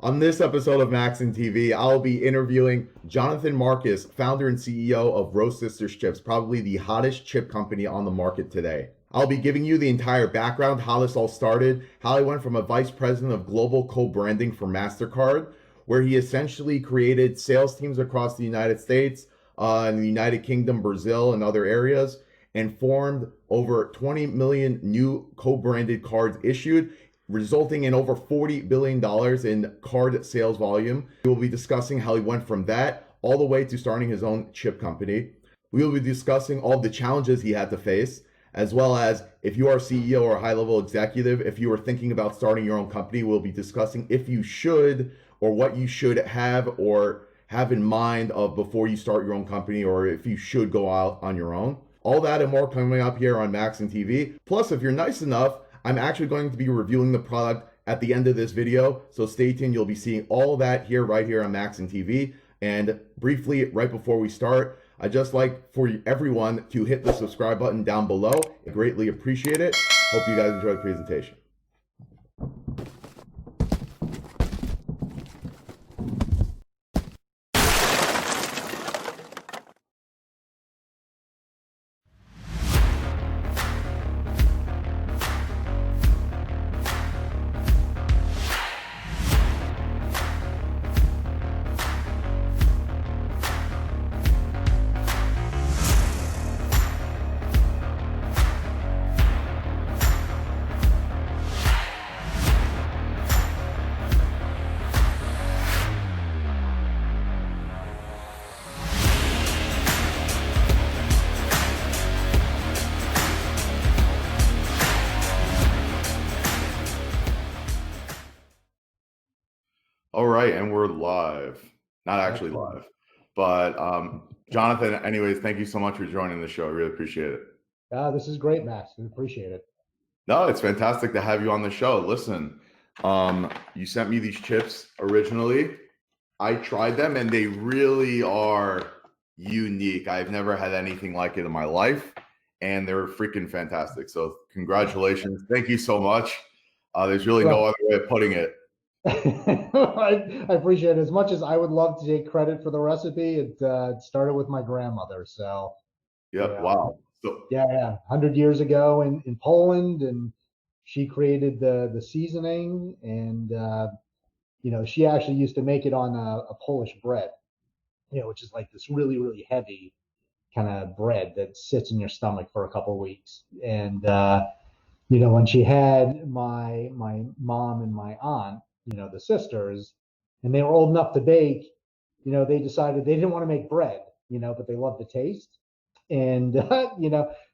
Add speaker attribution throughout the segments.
Speaker 1: On this episode of Maxon TV, I'll be interviewing Jonathan Marcus, founder and CEO of Rose Sisters Chips, probably the hottest chip company on the market today. I'll be giving you the entire background, how this all started, how he went from a vice president of global co-branding for MasterCard, where he essentially created sales teams across the United States, in the United Kingdom, Brazil, and other areas, and formed over 20 million new co-branded cards issued, resulting in over $40 billion in card sales volume. We will be discussing how he went from that all the way to starting his own chip company. We will be discussing all the challenges he had to face, as well as if you are a CEO or a high-level executive, if you are thinking about starting your own company, we'll be discussing if you should or what you should have or have in mind of before you start your own company, or if you should go out on your own. All that and more coming up here on Maxon TV. Plus, if you're nice enough, I'm actually going to be reviewing the product at the end of this video, so stay tuned. You'll be seeing all that here, right here on Maxon TV. And briefly, right before we start, I'd just like for everyone to hit the subscribe button down below. I greatly appreciate it. Hope you guys enjoy the presentation. All right, and we're live. Not actually live, but Jonathan, anyways, thank you so much for joining the show. I really appreciate it.
Speaker 2: This is great, Max. We appreciate it.
Speaker 1: No, it's fantastic to have you on the show. Listen, you sent me these chips originally. I tried them, and they really are unique. I've never had anything like it in my life, and they're freaking fantastic. So congratulations. Thank you so much. There's really no other way of putting it.
Speaker 2: I appreciate it. As much as I would love to take credit for the recipe, it started with my grandmother. So,
Speaker 1: yep, wow. So,
Speaker 2: yeah, 100 years ago in Poland, and she created the seasoning, and she actually used to make it on a Polish bread, which is like this really, really heavy kind of bread that sits in your stomach for a couple of weeks. And when she had my mom and my aunt, the sisters, and they were old enough to bake, they decided they didn't want to make bread, but they loved the taste. And,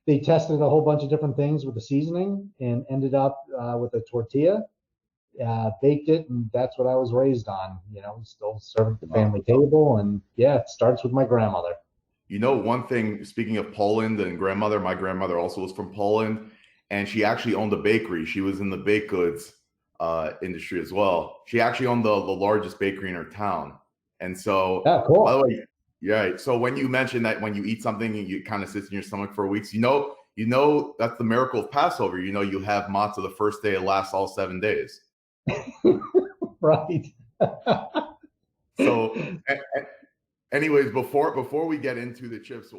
Speaker 2: they tested a whole bunch of different things with the seasoning and ended up with a tortilla, baked it. And that's what I was raised on, still serving at the family table. And yeah, it starts with my grandmother.
Speaker 1: One thing, speaking of Poland and grandmother, my grandmother also was from Poland, and she actually owned a bakery. She was in the baked goods industry as well. She actually owned the largest bakery in her town. And so,
Speaker 2: cool.
Speaker 1: By the way, yeah. So when you mentioned that when you eat something and it kind of sits in your stomach for weeks, that's the miracle of Passover. You have matzah the first day, it lasts all 7 days.
Speaker 2: Right.
Speaker 1: So, anyways, before we get into the chips,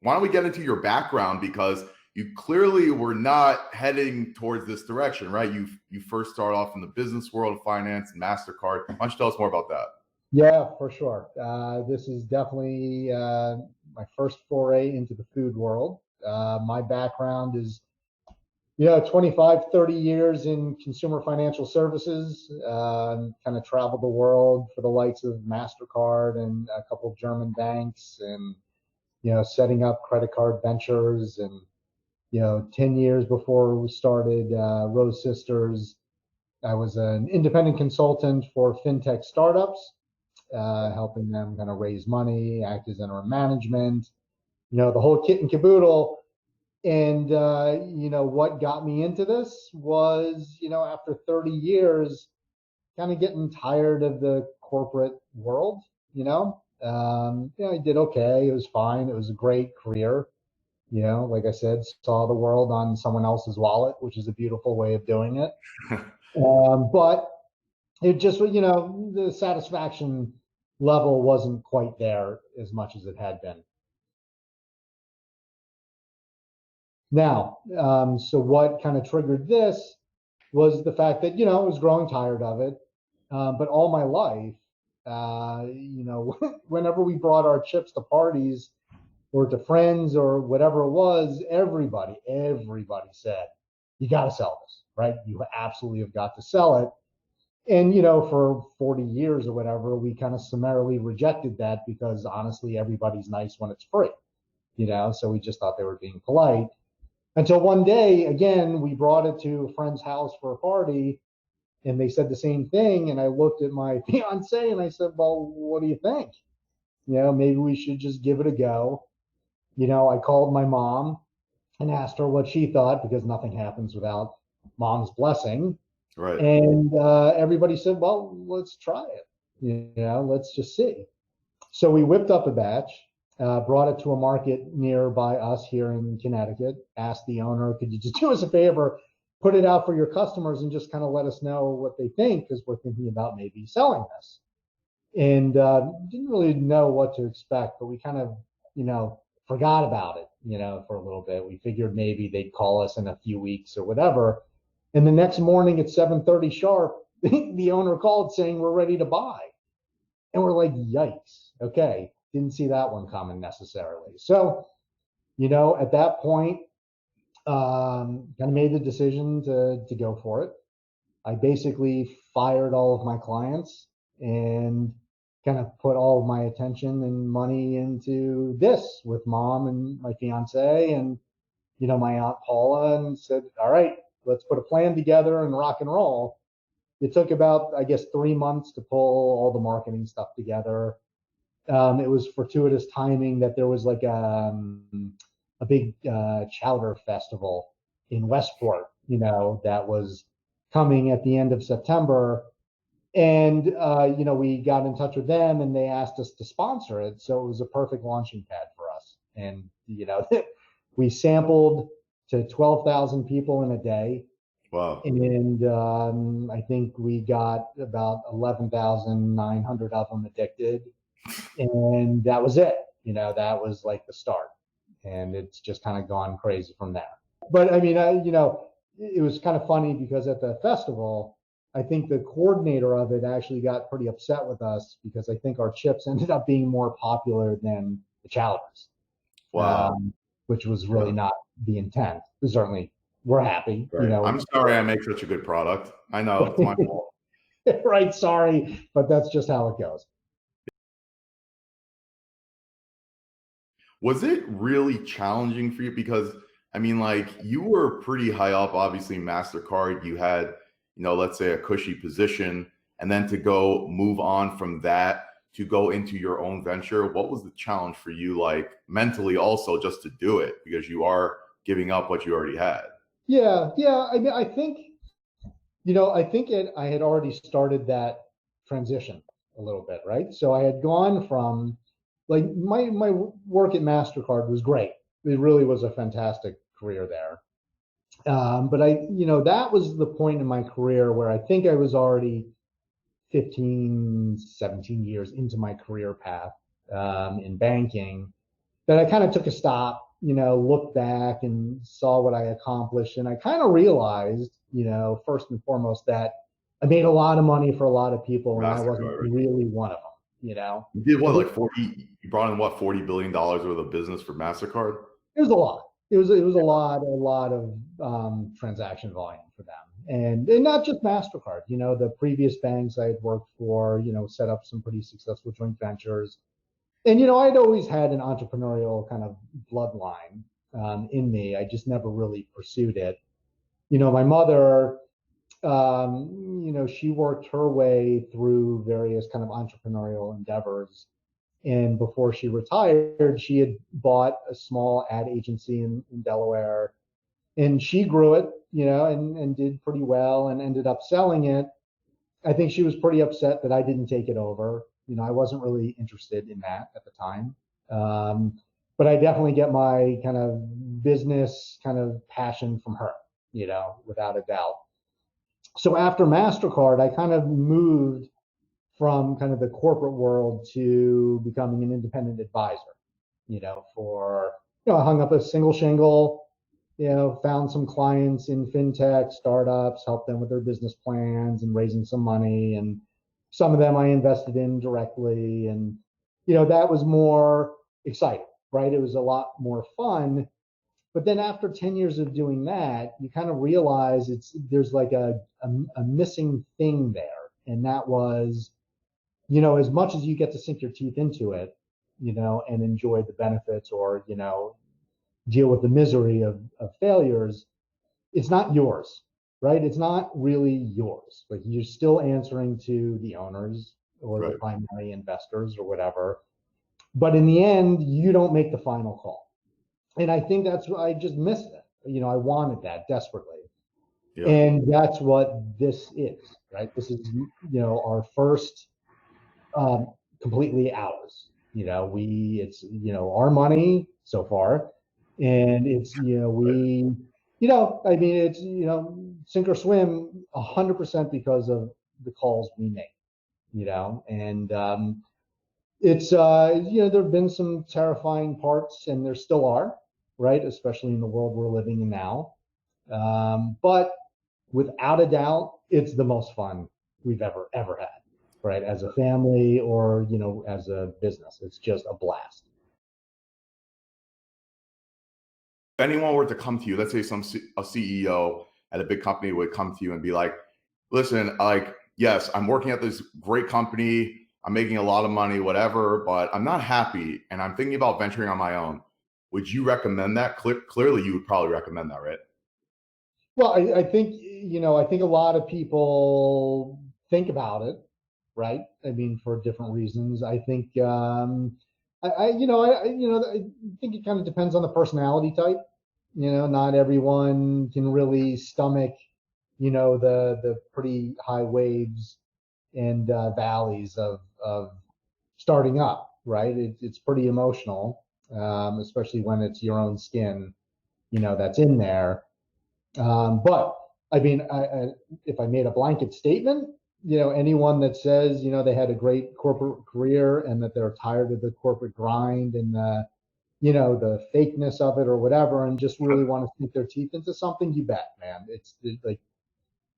Speaker 1: why don't we get into your background, because you clearly were not heading towards this direction, right? You first start off in the business world, finance, and MasterCard. Why don't you tell us more about that?
Speaker 2: Yeah, for sure. This is definitely my first foray into the food world. My background is 25, 30 years in consumer financial services, kind of traveled the world for the likes of MasterCard and a couple of German banks, and, setting up credit card ventures. And, 10 years before we started Rose Sisters, I was an independent consultant for fintech startups, helping them kind of raise money, act as interim management, the whole kit and caboodle. And, what got me into this was, after 30 years, kind of getting tired of the corporate world, I did okay. It was fine. It was a great career. Like I said, saw the world on someone else's wallet, which is a beautiful way of doing it. But it just, the satisfaction level wasn't quite there as much as it had been. Now, so what kind of triggered this was the fact that, I was growing tired of it. But all my life, whenever we brought our chips to parties or to friends or whatever it was, everybody said, you got to sell this, right? You absolutely have got to sell it. And, for 40 years or whatever, we kind of summarily rejected that because honestly, everybody's nice when it's free, so we just thought they were being polite. Until one day, again, we brought it to a friend's house for a party and they said the same thing. And I looked at my fiance and I said, well, what do you think? Maybe we should just give it a go. I called my mom and asked her what she thought because nothing happens without mom's blessing.
Speaker 1: Right.
Speaker 2: And everybody said, well, let's try it. Let's just see. So we whipped up a batch, brought it to a market nearby us here in Connecticut, asked the owner, could you just do us a favor, put it out for your customers and just kind of let us know what they think because we're thinking about maybe selling this. And didn't really know what to expect, but we kind of, forgot about it, for a little bit. We figured maybe they'd call us in a few weeks or whatever. And the next morning at 7:30 sharp, the owner called saying we're ready to buy. And we're like, yikes. Okay. Didn't see that one coming necessarily. So, at that point, kind of made the decision to go for it. I basically fired all of my clients and kind of put all of my attention and money into this with mom and my fiance and, my aunt Paula, and said, all right, let's put a plan together and rock and roll. It took about, I guess, 3 months to pull all the marketing stuff together. It was fortuitous timing that there was like a big chowder festival in Westport, that was coming at the end of September. And, we got in touch with them and they asked us to sponsor it. So it was a perfect launching pad for us. And, we sampled to 12,000 people in a day.
Speaker 1: Wow.
Speaker 2: And I think we got about 11,900 of them addicted. And that was it. That was like the start. And it's just kind of gone crazy from there. But I mean, it was kind of funny because at the festival, I think the coordinator of it actually got pretty upset with us because I think our chips ended up being more popular than the chowders.
Speaker 1: Wow.
Speaker 2: Which was really not the intent. Certainly, we're happy.
Speaker 1: Right. I'm sorry I make such a good product. I know it's my fault.
Speaker 2: Right. Sorry, but that's just how it goes.
Speaker 1: Was it really challenging for you? Because I mean, like you were pretty high up, obviously MasterCard, you had, let's say a cushy position, and then to go move on from that to go into your own venture. What was the challenge for you, like mentally also just to do it because you are giving up what you already had?
Speaker 2: Yeah. I mean, I think I had already started that transition a little bit, right? So I had gone from like my work at MasterCard was great. It really was a fantastic career there. But that was the point in my career where I think I was already 15, 17 years into my career path in banking that I kind of took a stop, looked back and saw what I accomplished. And I kind of realized, first and foremost, that I made a lot of money for a lot of people and I wasn't really one of them.
Speaker 1: You did what, like 40, you brought in what, $40 billion worth of business for MasterCard?
Speaker 2: It was a lot. It was a lot of transaction volume for them. And not just MasterCard, the previous banks I had worked for, set up some pretty successful joint ventures. And, I'd always had an entrepreneurial kind of bloodline in me. I just never really pursued it. My mother, she worked her way through various kind of entrepreneurial endeavors. And before she retired, she had bought a small ad agency in Delaware. And she grew it, and did pretty well and ended up selling it. I think she was pretty upset that I didn't take it over. I wasn't really interested in that at the time. but I definitely get my kind of business kind of passion from her, without a doubt. So after MasterCard, I kind of moved from kind of the corporate world to becoming an independent advisor, I hung up a single shingle, found some clients in fintech startups, helped them with their business plans and raising some money. And some of them I invested in directly. And, that was more exciting, right? It was a lot more fun. But then after 10 years of doing that, you kind of realize there's like a missing thing there. And that was, as much as you get to sink your teeth into it, and enjoy the benefits or, deal with the misery of failures, it's not yours, right? It's not really yours. Like you're still answering to the owners or the primary investors or whatever. But in the end, you don't make the final call. And I think that's what I just missed it. I wanted that desperately. Yeah. And that's what this is, right? This is, our first completely ours. It's our money so far, and it's it's sink or swim 100% because of the calls we make. And it's there have been some terrifying parts, and there still are, right? Especially in the world we're living in now. But without a doubt, it's the most fun we've ever had. Right, as a family or as a business, it's just a blast.
Speaker 1: If anyone were to come to you, let's say a CEO at a big company would come to you and be like, "Listen, yes, I'm working at this great company, I'm making a lot of money, whatever, but I'm not happy, and I'm thinking about venturing on my own." Would you recommend that? Clearly, you would probably recommend that, right?
Speaker 2: Well, I think I think a lot of people think about it. Right. I mean, for different reasons. I think, I think it kind of depends on the personality type. Not everyone can really stomach, the pretty high waves and valleys of starting up. Right. It's pretty emotional, especially when it's your own skin, that's in there. But I mean, if I made a blanket statement, anyone that says, they had a great corporate career and that they're tired of the corporate grind and the fakeness of it or whatever, and just really want to sink their teeth into something, you bet, man. It's like,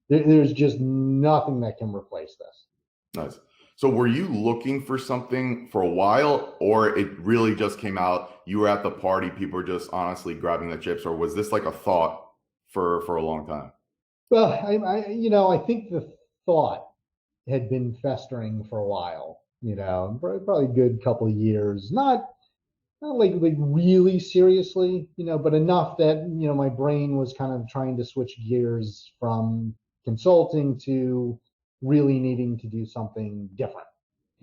Speaker 2: there's just nothing that can replace this.
Speaker 1: Nice. So were you looking for something for a while, or it really just came out, you were at the party, people were just honestly grabbing the chips, or was this like a thought for a long time?
Speaker 2: Well, I think the thought had been festering for a while, probably a good couple of years, not like really seriously, but enough that, my brain was kind of trying to switch gears from consulting to really needing to do something different,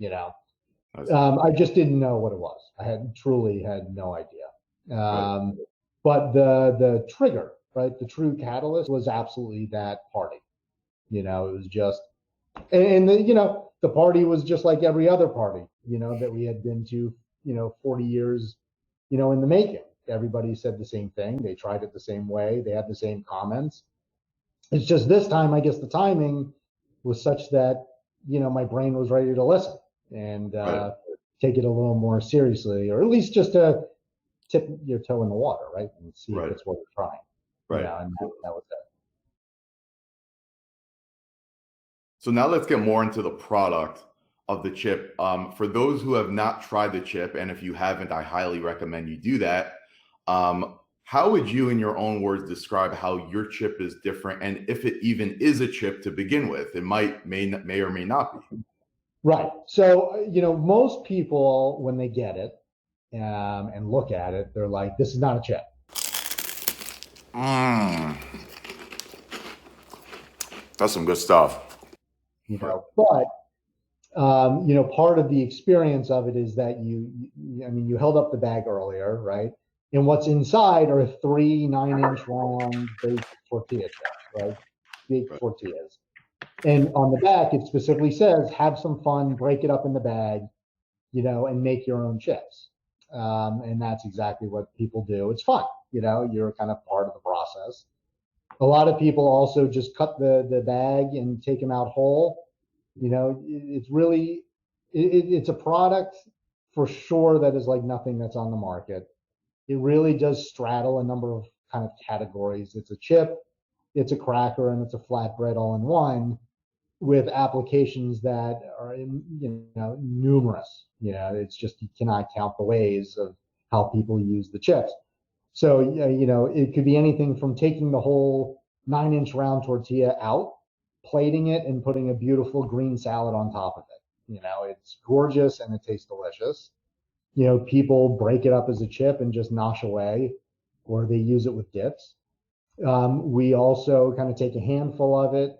Speaker 2: I just didn't know what it was. I truly had no idea. But the trigger, right, the true catalyst was absolutely that party. It was just, and the party was just like every other party, that we had been to, 40 years, in the making. Everybody said the same thing. They tried it the same way. They had the same comments. It's just this time, I guess the timing was such that, my brain was ready to listen and take it a little more seriously, or at least just to tip your toe in the water, right? And see if it's worth trying.
Speaker 1: Right.
Speaker 2: And that was it.
Speaker 1: So now let's get more into the product of the chip. For those who have not tried the chip, and if you haven't, I highly recommend you do that. How would you, in your own words, describe how your chip is different, and if it even is a chip to begin with? It may or may not be.
Speaker 2: Right. So, most people, when they get it and look at it, they're like, this is not a chip.
Speaker 1: That's some good stuff.
Speaker 2: But part of the experience of it is that you held up the bag earlier, right? And what's inside are 3 9-inch long baked tortilla chips, right? Baked tortillas. And on the back, it specifically says, have some fun, break it up in the bag, and make your own chips. And that's exactly what people do. It's fun, you're kind of part of the process. A lot of people also just cut the bag and take them out whole. It's really, it's a product for sure that is like nothing that's on the market. It really does straddle a number of kind of categories. It's a chip, it's a cracker, and it's a flatbread all in one, with applications that are numerous. It's just, you cannot count the ways of how people use the chips. So it could be anything from taking the whole 9-inch round tortilla out, plating it, and putting a beautiful green salad on top of it. It's gorgeous and it tastes delicious. People break it up as a chip and just nosh away, or they use it with dips. We also kind of take a handful of it,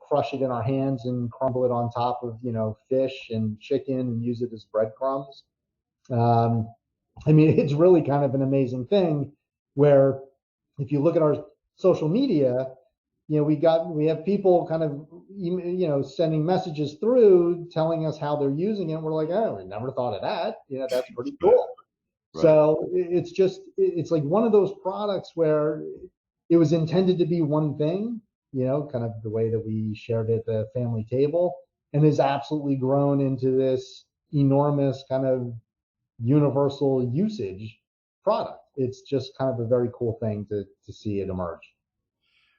Speaker 2: crush it in our hands and crumble it on top of, fish and chicken and use it as breadcrumbs. It's really kind of an amazing thing where if you look at our social media, we have people kind of, sending messages through telling us how they're using it. We're like, oh, we never thought of that. That's pretty cool. Right. So it's like one of those products where it was intended to be one thing, kind of the way that we shared it at the family table, and has absolutely grown into this enormous kind of universal usage product. It's just kind of a very cool thing to see it emerge.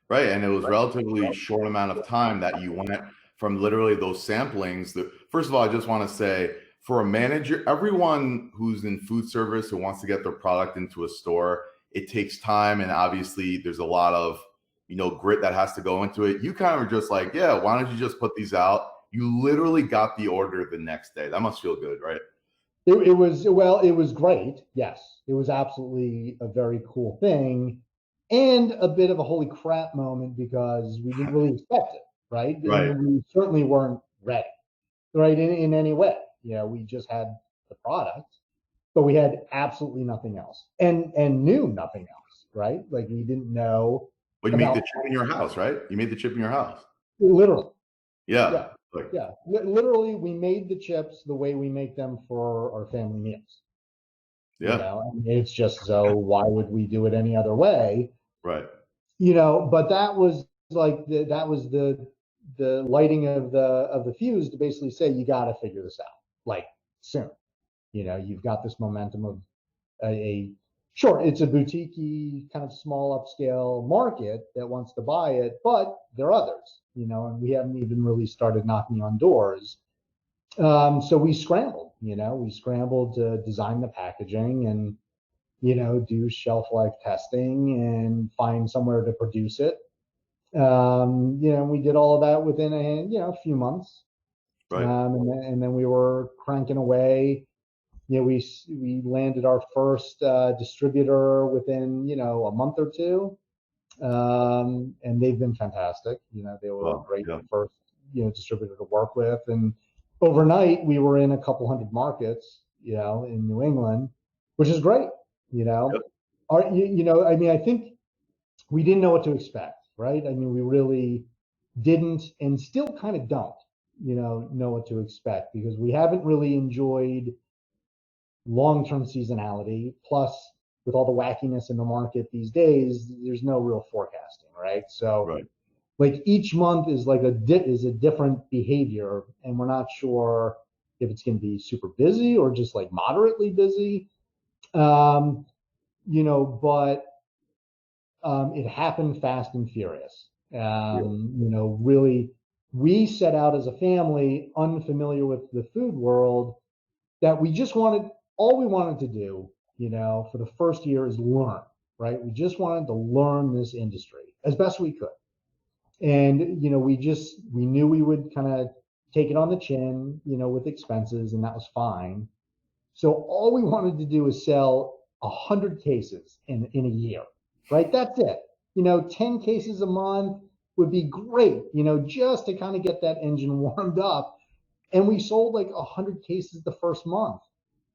Speaker 1: Right. And it was relatively short amount of time that you went from literally those samplings. First of all, I just want to say, for a manager, everyone who's in food service who wants to get their product into a store, it takes time. And obviously there's a lot of, grit that has to go into it. You kind of were just like, yeah, why don't you just put these out? You literally got the order the next day. That must feel good, right?
Speaker 2: It was great. Yes, it was absolutely a very cool thing, and a bit of a holy crap moment because we didn't really expect it, right?
Speaker 1: Right.
Speaker 2: And we certainly weren't ready, right, in any way. We just had the product, but we had absolutely nothing else, and knew nothing else, right? Like, we didn't know.
Speaker 1: But you made the chip in your house, right? You made the chip in your house.
Speaker 2: Literally.
Speaker 1: Yeah.
Speaker 2: Yeah. Literally, we made the chips the way we make them for our family meals.
Speaker 1: Yeah.
Speaker 2: It's just, so why would we do it any other way?
Speaker 1: Right.
Speaker 2: But that was like the lighting of the fuse to basically say, you got to figure this out, like, soon. You've got this momentum of sure, it's a boutique kind of small upscale market that wants to buy it, but there are others, and we haven't even really started knocking on doors. So we scrambled to design the packaging and, do shelf life testing and find somewhere to produce it. We did all of that within a few months.
Speaker 1: Right.
Speaker 2: And then we were cranking away. We landed our first distributor within, a month or two. And they've been fantastic. They were a great first, distributor to work with. And overnight we were in a couple hundred markets, in New England, which is great.
Speaker 1: Yep.
Speaker 2: I think we didn't know what to expect, right? We really didn't, and still kind of don't, know what to expect, because we haven't really enjoyed long-term seasonality. Plus, with all the wackiness in the market these days, there's no real forecasting, right? So,
Speaker 1: right.
Speaker 2: Like, each month is like a different behavior, and we're not sure if it's going to be super busy or just like moderately busy. But it happened fast and furious. Really, we set out as a family, unfamiliar with the food world, that all we wanted to do, for the first year is learn, right? We just wanted to learn this industry as best we could. And, we knew we would kind of take it on the chin, with expenses, and that was fine. So all we wanted to do is sell 100 cases in a year, right? That's it. 10 cases a month would be great, just to kind of get that engine warmed up. And we sold like 100 cases the first month.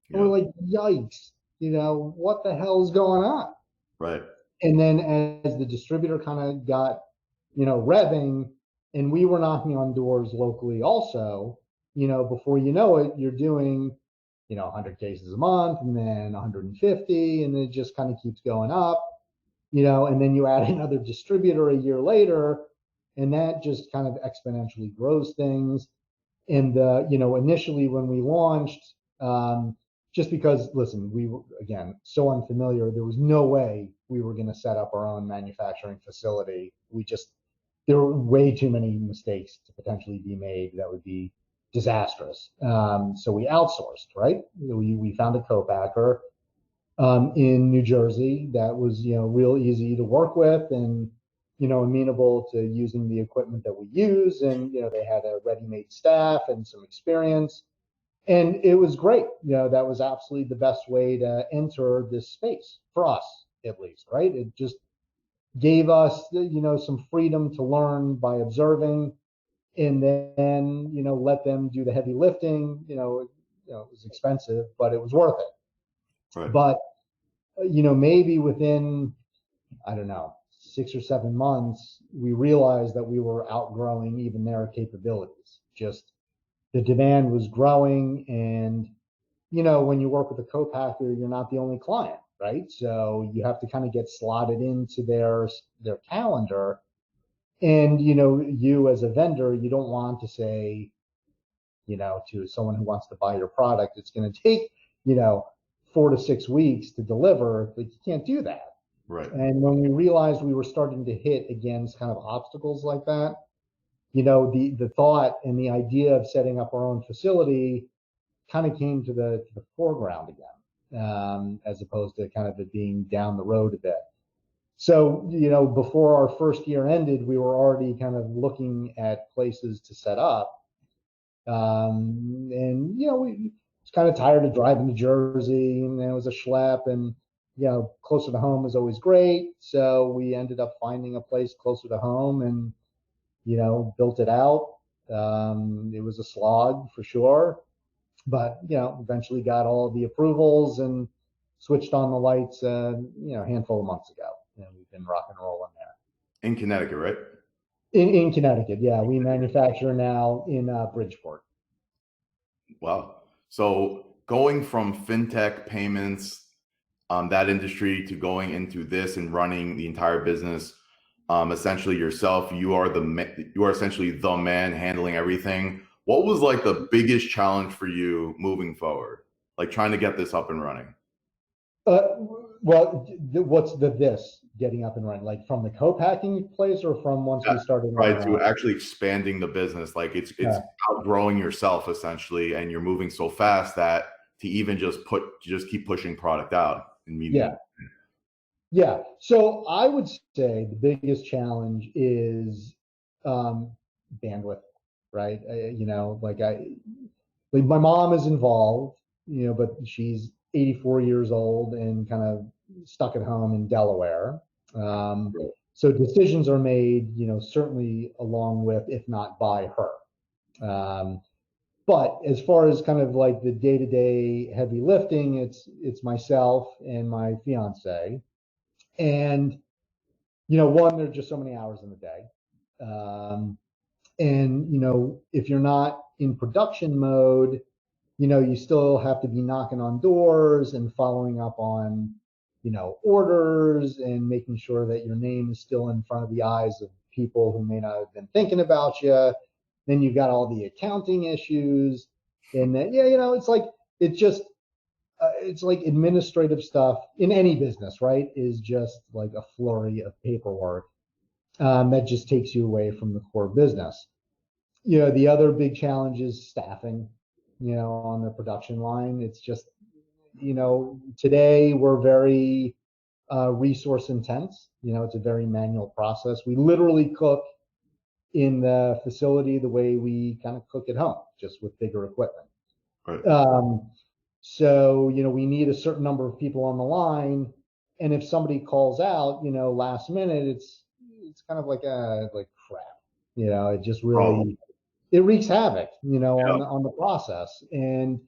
Speaker 2: Yeah. And we're like, yikes, what the hell is going on?
Speaker 1: Right.
Speaker 2: And then as the distributor kind of got, revving, and we were knocking on doors locally also, before you know it, you're doing 100 cases a month, and then 150, and it just kind of keeps going up, and then you add another distributor a year later, and that just kind of exponentially grows things. And initially when we launched, just because, listen, we were, again, so unfamiliar, there was no way we were going to set up our own manufacturing facility. There were way too many mistakes to potentially be made that would be disastrous. So we outsourced, right? We found a co-packer in New Jersey that was, real easy to work with, and amenable to using the equipment that we use. And, they had a ready-made staff and some experience. And it was great. That was absolutely the best way to enter this space, for us, at least, right? It just gave us, some freedom to learn by observing, and then, let them do the heavy lifting. It was expensive, but it was worth it.
Speaker 1: Right.
Speaker 2: But, maybe within, I don't know, 6 or 7 months, we realized that we were outgrowing even their capabilities. Just the demand was growing, and when you work with a co-packer, you're not the only client, right? So you have to kind of get slotted into their calendar, and you as a vendor, you don't want to say, to someone who wants to buy your product, it's going to take 4 to 6 weeks to deliver. Like, you can't do that.
Speaker 1: Right.
Speaker 2: And when we realized we were starting to hit against kind of obstacles like that, the thought and the idea of setting up our own facility kind of came to the foreground again, as opposed to kind of it being down the road a bit. So, before our first year ended, we were already kind of looking at places to set up. And, we was kind of tired of driving to Jersey, and it was a schlep, and, closer to home is always great. So we ended up finding a place closer to home, and, built it out. It was a slog for sure, but, eventually got all the approvals and switched on the lights, a handful of months ago, and we've been rock and rolling there.
Speaker 1: In Connecticut, right?
Speaker 2: In Connecticut, yeah. We manufacture now in Bridgeport.
Speaker 1: Wow. So going from fintech payments, that industry, to going into this and running the entire business, essentially yourself, you are essentially the man handling everything. What was like the biggest challenge for you moving forward, like trying to get this up and running?
Speaker 2: Well, what's this getting up and running? Like from the co-packing place, or from once we started?
Speaker 1: Right, to actually expanding the business. Like it's outgrowing yourself essentially, and you're moving so fast that to even just keep pushing product out in media.
Speaker 2: Yeah. So I would say the biggest challenge is bandwidth, right? Like my mom is involved, but she's 84 years old and kind of stuck at home in Delaware. So decisions are made, certainly along with, if not by her. But as far as kind of like the day-to-day heavy lifting, it's myself and my fiance. And, one, there's just so many hours in the day. And, if you're not in production mode, you still have to be knocking on doors and following up on, orders, and making sure that your name is still in front of the eyes of people who may not have been thinking about you. Then you've got all the accounting issues, and then, it's like administrative stuff in any business, right? Is just like a flurry of paperwork that just takes you away from the core business. The other big challenge is staffing, on the production line. It's just, today we're very resource intense. It's a very manual process. We literally cook in the facility the way we kind of cook at home, just with bigger equipment.
Speaker 1: Right.
Speaker 2: So, we need a certain number of people on the line. And if somebody calls out, last minute, it's kind of like crap. It just really, it wreaks havoc, on the process. And,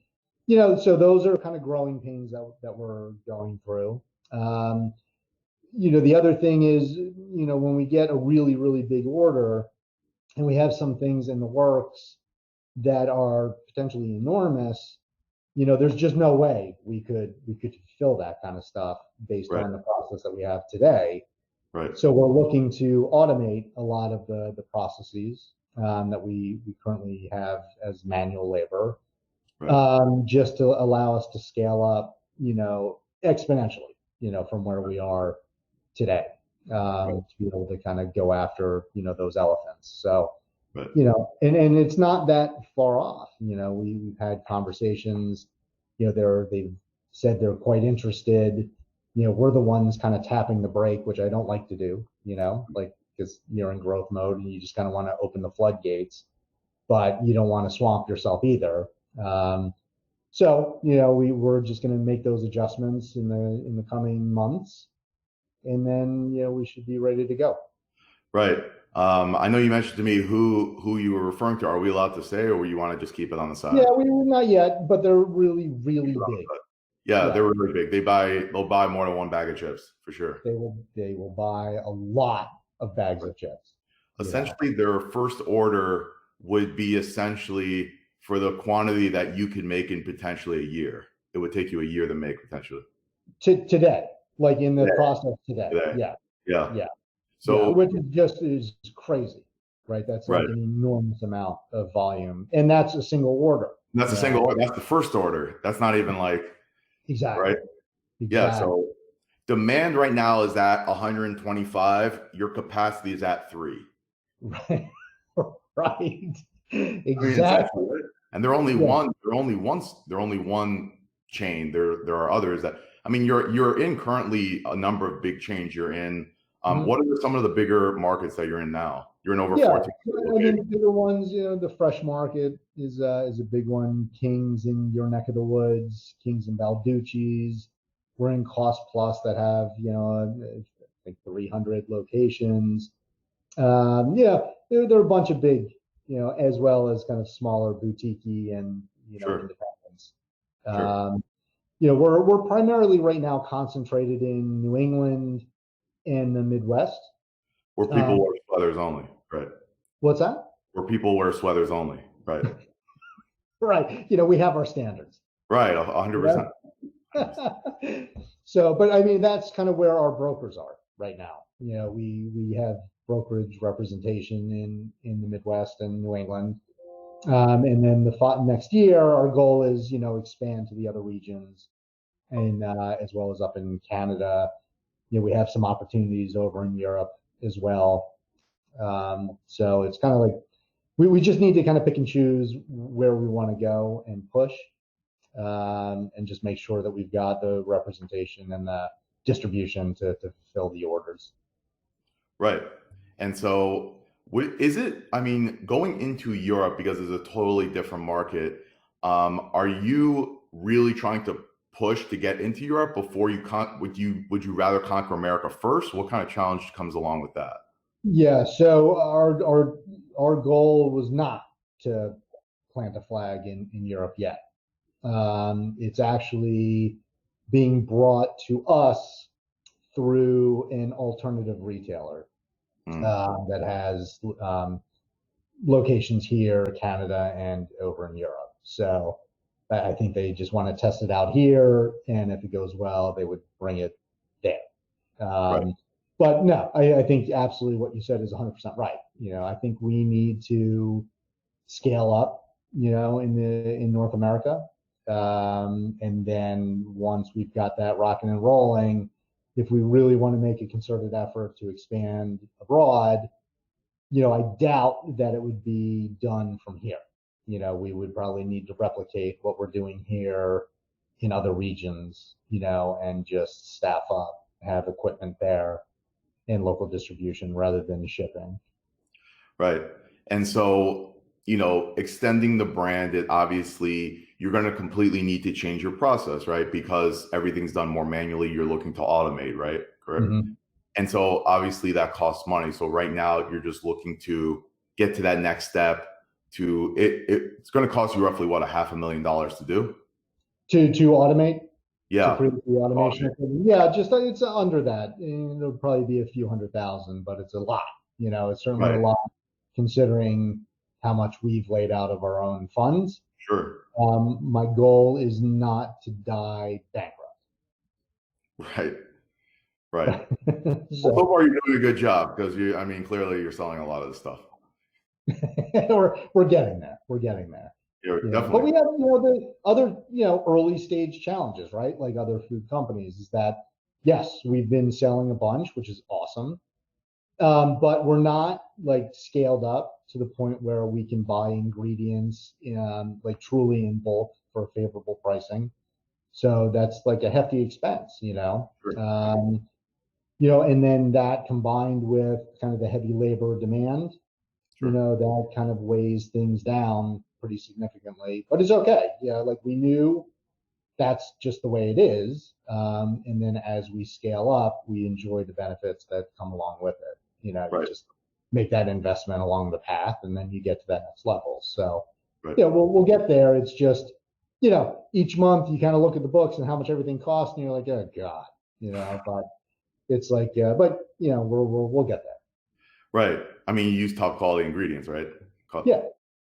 Speaker 2: so those are kind of growing pains that we're going through. The other thing is, when we get a really, really big order and we have some things in the works that are potentially enormous, there's just no way we could fulfill that kind of stuff based
Speaker 1: Right.
Speaker 2: on the process that we have today.
Speaker 1: Right.
Speaker 2: So we're looking to automate a lot of the processes that we currently have as manual labor,
Speaker 1: Right.
Speaker 2: just to allow us to scale up, exponentially, from where we are today,
Speaker 1: Right.
Speaker 2: to be able to kind of go after, those elephants. So,
Speaker 1: Right.
Speaker 2: and it's not that far off. We've had conversations, they've said they're quite interested. We're the ones kind of tapping the brake, which I don't like to do, like, because you're in growth mode and you just kind of want to open the floodgates, but you don't want to swamp yourself either. So, we're just going to make those adjustments in the coming months, and then, we should be ready to go.
Speaker 1: Right. I know you mentioned to me who you were referring to. Are we allowed to say, or you want to just keep it on the side?
Speaker 2: Yeah, we were not yet, but they're really, really big.
Speaker 1: Yeah, they're really big. They'll buy more than one bag of chips for sure.
Speaker 2: They will buy a lot of bags of chips.
Speaker 1: Essentially, their first order would be essentially for the quantity that you could make in potentially a year. It would take you a year to make potentially.
Speaker 2: Today, like in the process today. Yeah.
Speaker 1: So,
Speaker 2: which is crazy, right? That's like an enormous amount of volume, and that's a single order.
Speaker 1: That's a single order. That's the first order. That's not even like
Speaker 2: exactly
Speaker 1: right.
Speaker 2: Exactly.
Speaker 1: Yeah. So demand right now is at 125. Your capacity is at 3.
Speaker 2: Right. Right. Exactly.
Speaker 1: And they're only one. They're only one chain. There are others that. I mean, you're in currently a number of big chains. You're in. What are some of the bigger markets that you're in now? You're in over 14.
Speaker 2: I mean, the bigger ones, the fresh market is a big one. King's in your neck of the woods. King's and Balducci's. We're in Cost Plus that have, I think 300 locations. There are a bunch of big, as well as kind of smaller boutique-y and, independents. We're primarily right now concentrated in New England and the Midwest.
Speaker 1: Where people wear sweaters only, right?
Speaker 2: What's that?
Speaker 1: Where people wear sweaters only, right?
Speaker 2: Right. We have our standards.
Speaker 1: Right, 100%.
Speaker 2: So, but I mean, that's kind of where our brokers are right now. We have brokerage representation in the Midwest and New England. And then the next year, our goal is, expand to the other regions, and as well as up in Canada. We have some opportunities over in Europe as well. So it's kind of like we just need to kind of pick and choose where we want to go and push, and just make sure that we've got the representation and the distribution to fulfill the orders.
Speaker 1: Right. And so is it, I mean, going into Europe, because it's a totally different market, are you really trying to push to get into Europe before would you rather conquer America first? What kind of challenge comes along with that?
Speaker 2: Yeah, so our goal was not to plant a flag in Europe yet. It's actually being brought to us through an alternative retailer that has locations here, Canada, and over in Europe. So I think they just want to test it out here, and if it goes well, they would bring it there. But no, I think absolutely what you said is 100% right. I think we need to scale up, in North America, and then once we've got that rocking and rolling, if we really want to make a concerted effort to expand abroad, I doubt that it would be done from here. We would probably need to replicate what we're doing here in other regions, and just staff up, have equipment there and local distribution rather than shipping.
Speaker 1: Right. And so, extending the brand, it obviously you're going to completely need to change your process, right? Because everything's done more manually. You're looking to automate, right? Correct. Mm-hmm. And so obviously that costs money. So right now you're just looking to get to that next step. It's going to cost you roughly what, $500,000 to do? To
Speaker 2: automate?
Speaker 1: Yeah.
Speaker 2: To create the automation. Yeah, just it's under that. It'll probably be a few $100,000, but it's a lot. It's certainly a lot considering how much we've laid out of our own funds.
Speaker 1: Sure.
Speaker 2: My goal is not to die bankrupt.
Speaker 1: Right. Right. Well, so
Speaker 2: So
Speaker 1: far you're doing a good job because I mean, clearly you're selling a lot of this stuff.
Speaker 2: we're getting there. We're getting there.
Speaker 1: You're
Speaker 2: But
Speaker 1: definitely.
Speaker 2: we have, the other, early stage challenges, right? Like other food companies, is that yes, we've been selling a bunch, which is awesome. But we're not like scaled up to the point where we can buy ingredients like truly in bulk for favorable pricing. So that's like a hefty expense,
Speaker 1: Sure.
Speaker 2: and then that combined with kind of the heavy labor demand,
Speaker 1: Sure.
Speaker 2: that kind of weighs things down pretty significantly, but it's okay. Like we knew that's just the way it is. And then as we scale up, we enjoy the benefits that come along with it. You
Speaker 1: Right.
Speaker 2: just make that investment along the path and then you get to that next level. So,
Speaker 1: Right.
Speaker 2: we'll get there. It's just, each month you kind of look at the books and how much everything costs and you're like, oh God, but it's like, but we'll get there.
Speaker 1: Right. I mean, you use top quality ingredients, right?
Speaker 2: Yeah.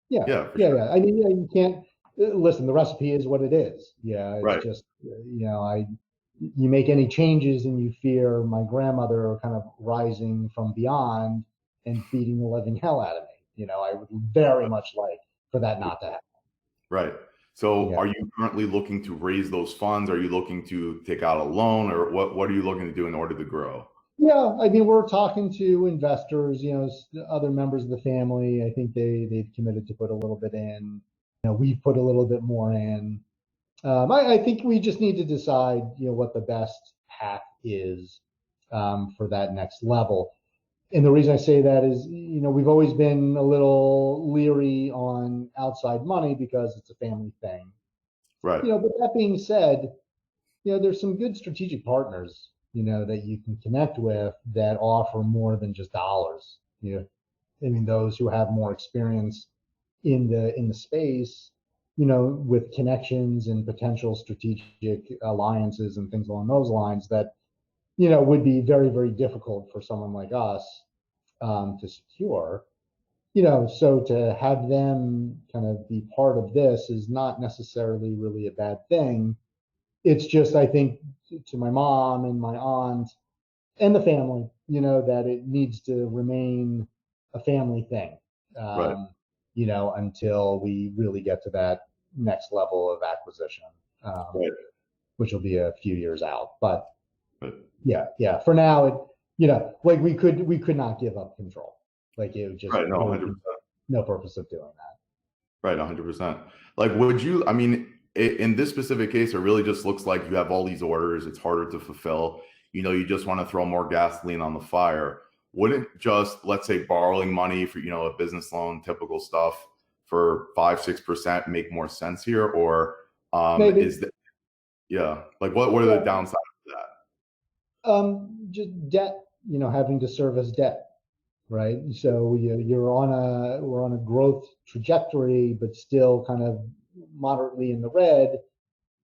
Speaker 2: Yeah.
Speaker 1: Yeah, for
Speaker 2: Yeah.
Speaker 1: sure.
Speaker 2: Yeah. I mean, you can't listen. The recipe is what it is. Yeah. It's
Speaker 1: Right.
Speaker 2: just, you make any changes and you fear my grandmother kind of rising from beyond and beating the living hell out of me. I would very much like for that not to happen.
Speaker 1: Right. So
Speaker 2: Yeah.
Speaker 1: are you currently looking to raise those funds? Are you looking to take out a loan, or what are you looking to do in order to grow?
Speaker 2: Yeah, I mean, we're talking to investors, other members of the family. I think they've committed to put a little bit in. We've put a little bit more in. I think we just need to decide, what the best path is for that next level. And the reason I say that is, we've always been a little leery on outside money because it's a family thing.
Speaker 1: Right.
Speaker 2: But that being said, there's some good strategic partners, that you can connect with that offer more than just dollars. I mean, those who have more experience in the space, with connections and potential strategic alliances and things along those lines that, would be very, very difficult for someone like us to secure. So to have them kind of be part of this is not necessarily really a bad thing. It's just, I think, to my mom and my aunt and the family, that it needs to remain a family thing,
Speaker 1: Right.
Speaker 2: until we really get to that next level of acquisition,
Speaker 1: Right.
Speaker 2: which will be a few years out. But
Speaker 1: Right.
Speaker 2: yeah. For now, like we could not give up control. Like it would just
Speaker 1: Right. No,
Speaker 2: there would be
Speaker 1: 100%.
Speaker 2: no purpose of doing that.
Speaker 1: Right. 100%. Like, would you, I mean, in this specific case, it really just looks like you have all these orders. It's harder to fulfill. You just want to throw more gasoline on the fire. Wouldn't just, let's say, borrowing money for, a business loan, typical stuff for 5-6% make more sense here? Or
Speaker 2: Maybe.
Speaker 1: is that, yeah, like what are the downsides of
Speaker 2: Just debt, having to service debt, right? So we're on a growth trajectory, but still kind of moderately in the red.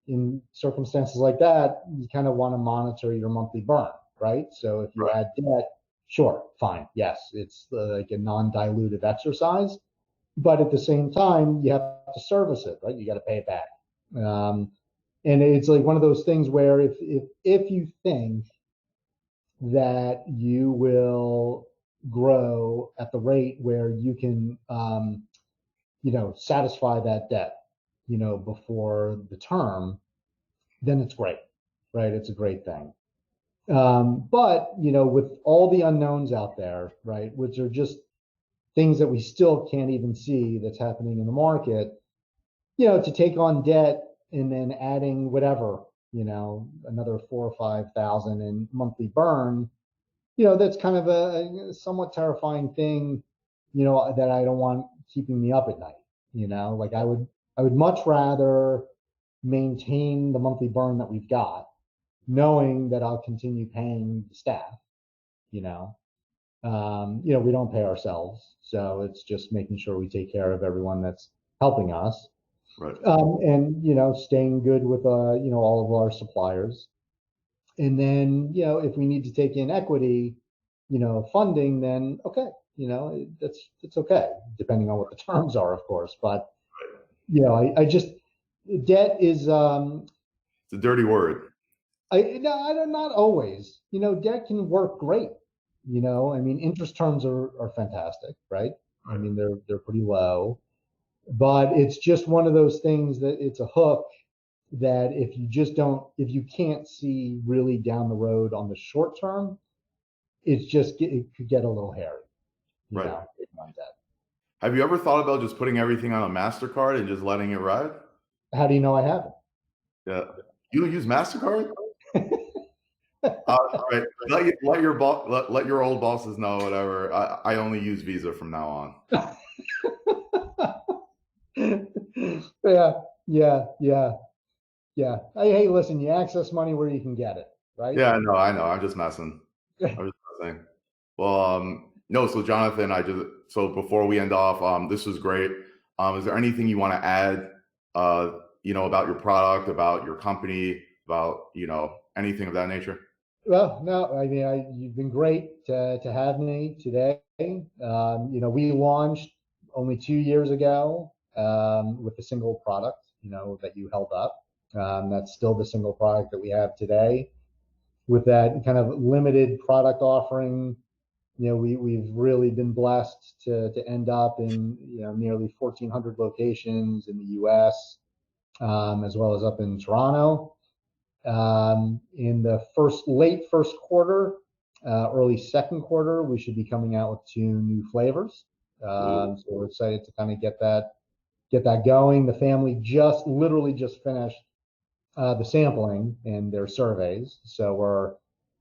Speaker 2: In circumstances like that, you kind of want to monitor your monthly burn, right? So if you
Speaker 1: that?
Speaker 2: add debt, sure, fine, yes, it's like a non-dilutive exercise, but at the same time, you have to service it, right? You got to pay it back, and it's like one of those things where if you think that you will grow at the rate where you can, satisfy that debt, before the term, then it's great, right? It's a great thing. But, with all the unknowns out there, right, which are just things that we still can't even see that's happening in the market, to take on debt and then adding whatever, another 4 or 5 thousand in monthly burn, that's kind of a somewhat terrifying thing, that I don't want keeping me up at night. Like I would much rather maintain the monthly burn that we've got, knowing that I'll continue paying the staff. You know, we don't pay ourselves, so it's just making sure we take care of everyone that's helping us,
Speaker 1: Right.
Speaker 2: and staying good with all of our suppliers. And then if we need to take in equity, funding, then okay, that's okay, depending on what the terms are, of course. But I just debt is
Speaker 1: It's a dirty word.
Speaker 2: not always. Debt can work great. I mean, interest terms are fantastic, right? I mean, they're pretty low, but it's just one of those things that it's a hook that if you can't see really down the road on the short term, it could get a little hairy,
Speaker 1: Right.
Speaker 2: on debt.
Speaker 1: Have you ever thought about just putting everything on a MasterCard and just letting it ride?
Speaker 2: How do you know I haven't?
Speaker 1: Yeah. You don't use MasterCard? All right. Let your old bosses know, whatever. I only use Visa from now on.
Speaker 2: Yeah, yeah. Hey, listen, you access money where you can get it, right?
Speaker 1: Yeah, I know. I'm just messing. I'm just messing. Well, no. So Jonathan, so before we end off, this was great. Is there anything you want to add? About your product, about your company, about anything of that nature?
Speaker 2: Well, no, I mean, you've been great to have me today. We launched only 2 years ago with a single product, that you held up. That's still the single product that we have today. With that kind of limited product offering, we've really been blessed to end up in nearly 1,400 locations in the U.S., as well as up in Toronto. In the late first quarter, early second quarter, we should be coming out with 2 new flavors. So we're excited to kind of get that going. The family literally just finished the sampling and their surveys, so we're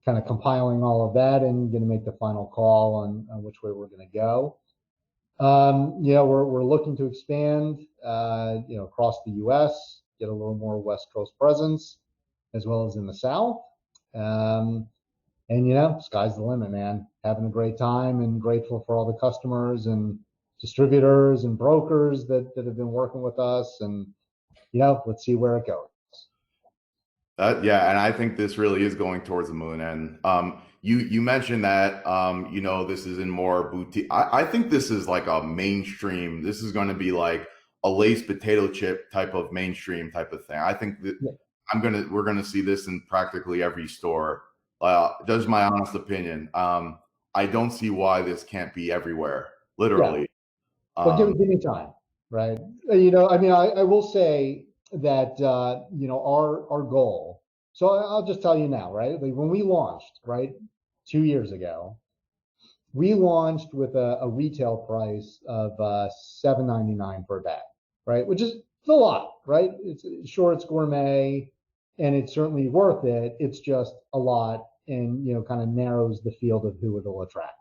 Speaker 2: kind of compiling all of that and going to make the final call on which way we're going to go. We're looking to expand, across the U.S., get a little more West Coast presence, as well as in the South. And sky's the limit, man. Having a great time and grateful for all the customers and distributors and brokers that have been working with us. And, let's see where it goes.
Speaker 1: Yeah, and I think this really is going towards the moon. And you mentioned that this is in more boutique. I think this is like a mainstream. This is going to be like a Lay's potato chip type of mainstream type of thing. I think that we're gonna see this in practically every store. That's my honest opinion. I don't see why this can't be everywhere. Literally.
Speaker 2: Yeah. Well, give me time, right? I mean, I will say that our goal. So I'll just tell you now, right? Like when we launched, right, 2 years ago, we launched with a retail price of $7.99 per bag, right? Which is a lot, right? It's gourmet, and it's certainly worth it. It's just a lot, and kind of narrows the field of who it'll attract.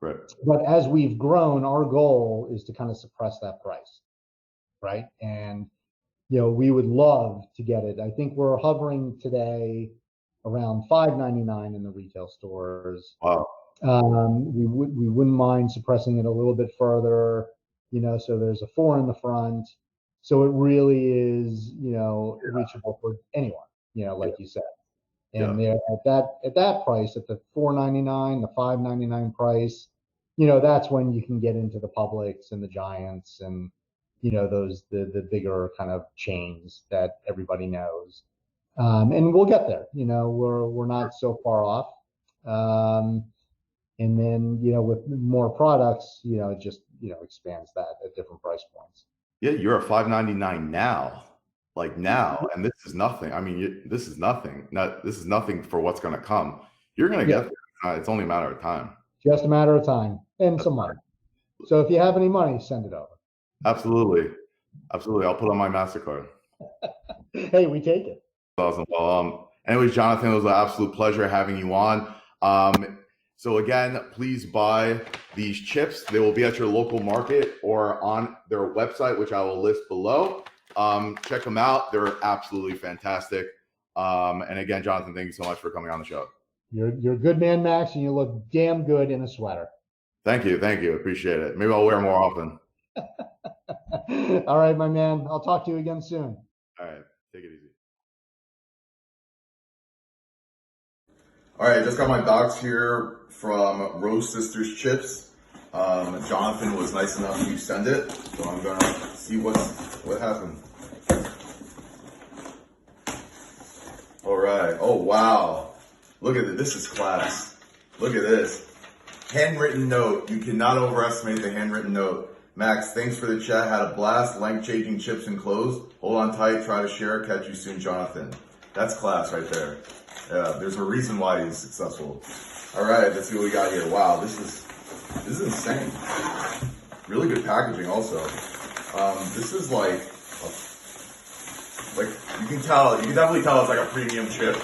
Speaker 1: Right.
Speaker 2: But as we've grown, our goal is to kind of suppress that price, right? And we would love to get it. I think we're hovering today around $5.99 in the retail stores.
Speaker 1: Wow.
Speaker 2: We wouldn't mind suppressing it a little bit further, so there's a 4 in the front. So it really is, reachable for anyone, like you said. And there at that price, at the $4.99, the $5.99 price, that's when you can get into the Publix and the Giants and those the bigger kind of chains that everybody knows. And we'll get there. We're not so far off. And then with more products, it just expands that at different price points.
Speaker 1: Yeah, you're at $5.99 now. Like now, and this is nothing. I mean, this is nothing. This is nothing for what's going to come. You're going to get there. It's only a matter of time.
Speaker 2: Just a matter of time and some money. So if you have any money, send it over.
Speaker 1: Absolutely. I'll put on my MasterCard.
Speaker 2: Hey, we take it.
Speaker 1: Awesome. Well, anyways, Jonathan, it was an absolute pleasure having you on. So again, please buy these chips. They will be at your local market or on their website, which I will list below. Check them out. They're absolutely fantastic. And again, Jonathan, thank you so much for coming on the show.
Speaker 2: You're a good man, Max, and you look damn good in a sweater.
Speaker 1: Thank you. Appreciate it. Maybe I'll wear more often.
Speaker 2: All right, my man. I'll talk to you again soon.
Speaker 1: All right. Take it easy. All right. I just got my docs here from Rose Sisters Chips. Jonathan was nice enough to send it, so I'm gonna see what happened. All right. Oh wow! Look at it. This is class. Look at this handwritten note. You cannot overestimate the handwritten note. Max, thanks for the chat. Had a blast. Length changing chips and clothes. Hold on tight. Try to share. Catch you soon, Jonathan. That's class right there. Yeah, there's a reason why he's successful. All right, let's see what we got here. Wow, this is insane. Really good packaging also. This is like you can definitely tell it's like a premium chip.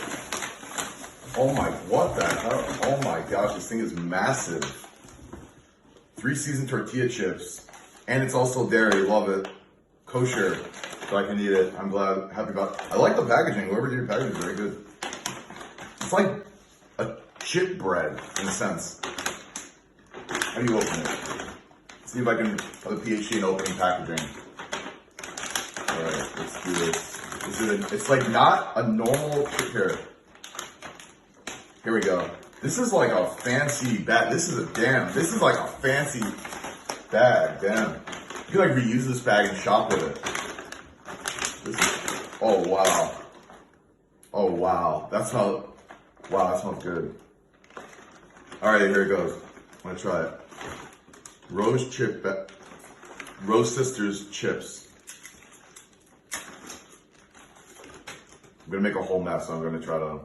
Speaker 1: Oh my, what the hell? Oh my gosh, this thing is massive. 3-season tortilla chips. And it's also dairy, love it. Kosher, so I can eat it. I'm happy about it. I like the packaging. Whoever did the packaging is very good. It's like a chip bread in a sense. How do you open it? Let's see if I can have a PhD in opening packaging. Alright, let's do this. It's like not a normal chip here. Here we go. This is like a fancy bag. This is like a fancy bag. Damn. You can like reuse this bag and shop with it. Oh wow. Oh wow. That smells good. Alright, here it goes. I'm gonna try it. Rose Sisters chips. I'm gonna make a whole mess, so I'm gonna try to.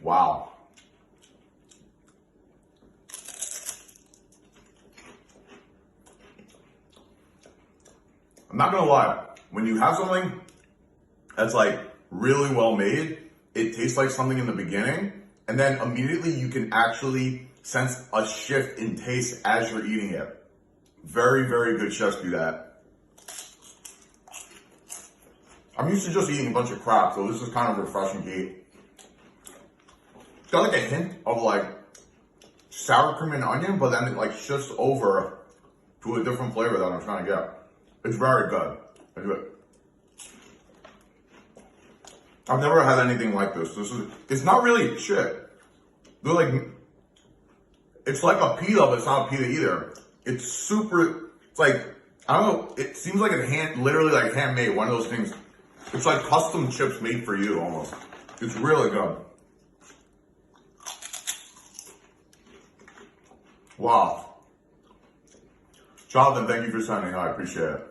Speaker 1: Wow. I'm not gonna lie, when you have something that's like really well made, it tastes like something in the beginning, and then immediately you can actually sense a shift in taste as you're eating it. Very, very good chefs do that. I'm used to just eating a bunch of crap, so this is kind of refreshing to eat. It's got like a hint of like sour cream and onion, but then it like shifts over to a different flavor that I'm trying to get. It's very good. I do it. I've never had anything like this. It's not really chip. They're like, it's like a pita, but it's not a pita either. It's like, I don't know, it seems like it's literally like handmade, one of those things. It's like custom chips made for you almost. It's really good. Wow. Jonathan, thank you for sending. I appreciate it.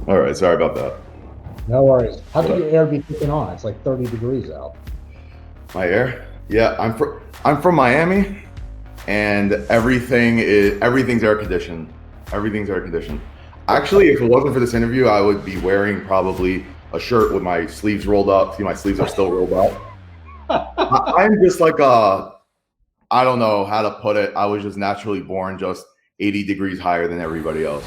Speaker 1: All right, sorry about that.
Speaker 2: No worries. How could your air be kicking on? It's like 30 degrees out.
Speaker 1: My air? Yeah, I'm from Miami, and everything's air conditioned. Everything's air conditioned. Actually, if it wasn't for this interview, I would be wearing probably a shirt with my sleeves rolled up. See, my sleeves are still rolled up. I'm just like I don't know how to put it. I was just naturally born just 80 degrees higher than everybody else.